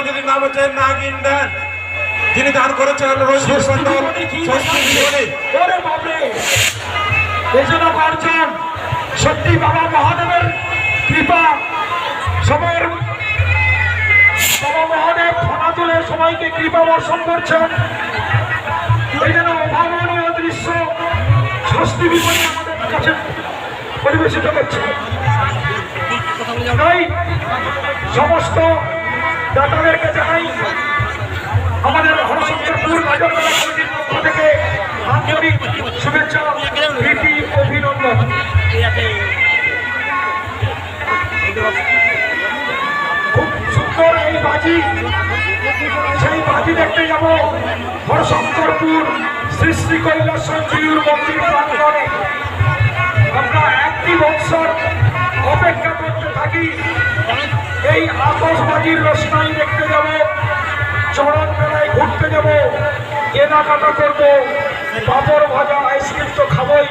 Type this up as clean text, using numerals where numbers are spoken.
যদি নাম হচ্ছে নাগিন দেন, যিনি দান করেছেন রঞ্জিত মন্ডল এই জন্য কার্জন সত্যি বাবা মহাদেবের কৃপা। সময়ের বাবা মহাদেব ফোনা তুলে সবাইকে কৃপা বর্ষণ করছেন। এই জন্য অভাবনীয় দৃশ্য ষষ্ঠী বিপণী আমাদের কাছে পরিবেশিত করছে। তাই সমস্ত দাতাদেরকে জানাই আমাদের হরশঙ্করপুর বাজারতলা কমিটির পক্ষ থেকে আন্তরিক শুভেচ্ছা, প্রীতি, অভিনন্দন। খুব সুন্দর এই বাজি, সেই বাজি দেখতে যাব হরশঙ্করপুর শ্রী শ্রী কৈলাসজিউর মন্দির প্রাঙ্গণে। আমরা একটি বৎসর অপেক্ষা করতে থাকি, এই আতশবাজির রোশনাই দেখতে যাব, চরণ মেলায় ঘুরতে যাব, কেনাকাটা করবো, পাঁপড় ভাজা আইসক্রিম তো খাবোই,